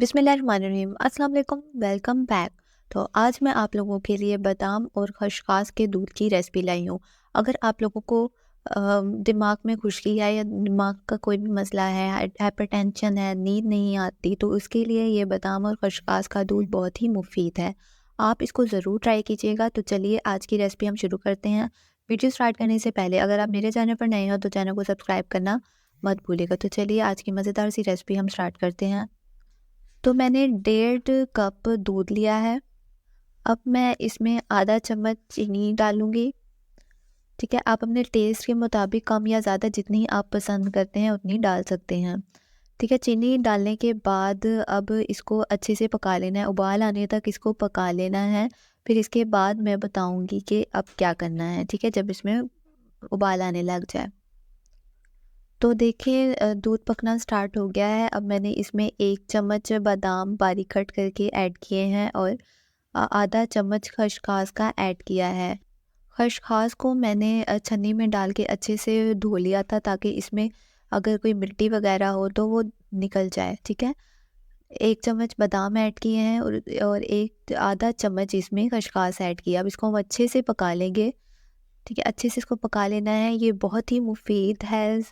बिस्मिल्लाहिर्रहमानिर्रहीम, अस्सलाम वालेकुम, वेलकम बैक। तो आज मैं आप लोगों के लिए बादाम और खशखास के दूध की रेसिपी लाई हूँ। अगर आप लोगों को दिमाग में खुश्की है या दिमाग का कोई भी मसला है, हाइपरटेंशन है, नींद नहीं आती, तो उसके लिए ये बादाम और खशखास का दूध बहुत ही मुफीद है। आप इसको ज़रूर ट्राई कीजिएगा। तो चलिए आज की रेसिपी हम शुरू करते हैं। वीडियो स्टार्ट करने से पहले अगर आप मेरे चैनल पर नए हो तो चैनल को सब्सक्राइब करना मत भूलिएगा। तो चलिए आज की मज़ेदार सी रेसिपी हम स्टार्ट करते हैं। तो मैंने 1.5 कप दूध लिया है। अब मैं इसमें आधा चम्मच चीनी डालूँगी, ठीक है? आप अपने टेस्ट के मुताबिक कम या ज़्यादा जितनी आप पसंद करते हैं उतनी डाल सकते हैं, ठीक है? चीनी डालने के बाद अब इसको अच्छे से पका लेना है, उबाल आने तक इसको पका लेना है। फिर इसके बाद मैं बताऊँगी कि अब क्या करना है, ठीक है? जब इसमें उबाल आने लग जाए। तो देखिए दूध पकना स्टार्ट हो गया है। अब मैंने इसमें 1 चम्मच बादाम बारीक कट करके ऐड किए हैं और आधा चम्मच खसखस का ऐड किया है। खसखस को मैंने छन्नी में डाल के अच्छे से धो लिया था ताकि इसमें अगर कोई मिट्टी वगैरह हो तो वो निकल जाए, ठीक है? 1 चम्मच बादाम ऐड किए हैं और एक आधा चम्मच इसमें खसखस ऐड किया। अब इसको हम अच्छे से पका लेंगे, ठीक है? अच्छे से इसको पका लेना है। ये बहुत ही मुफ़ीद है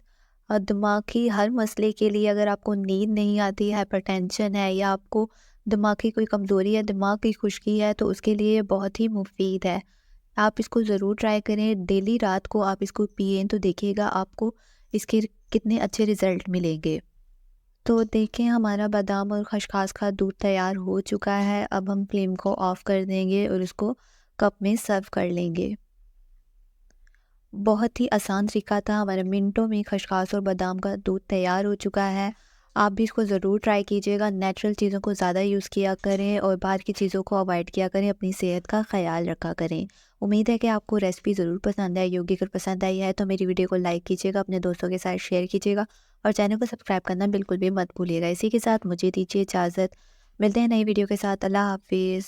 दिमागी हर मसले के लिए। अगर आपको नींद नहीं आती, हाइपरटेंशन है या आपको दिमाग की कोई कमज़ोरी है, दिमाग की खुश्की है, तो उसके लिए ये बहुत ही मुफ़ीद है। आप इसको ज़रूर ट्राई करें। डेली रात को आप इसको पिएँ तो देखिएगा आपको इसके कितने अच्छे रिज़ल्ट मिलेंगे। तो देखें हमारा बादाम और खसखस का दूध तैयार हो चुका है। अब हम फ्लेम को ऑफ़ कर देंगे और इसको कप में सर्व कर लेंगे। बहुत ही आसान तरीका था, हमारे मिनटों में खसखस और बादाम का दूध तैयार हो चुका है। आप भी इसको ज़रूर ट्राई कीजिएगा। नेचुरल चीज़ों को ज़्यादा यूज़ किया करें और बाहर की चीज़ों को अवॉइड किया करें। अपनी सेहत का ख़्याल रखा करें। उम्मीद है कि आपको रेसिपी ज़रूर पसंद आई होगी। अगर पसंद आई है तो मेरी वीडियो को लाइक कीजिएगा, अपने दोस्तों के साथ शेयर कीजिएगा और चैनल को सब्सक्राइब करना बिल्कुल भी मत भूलिएगा। इसी के साथ मुझे दीजिए इजाज़त। मिलते हैं नई वीडियो के साथ। अल्लाह हाफिज़।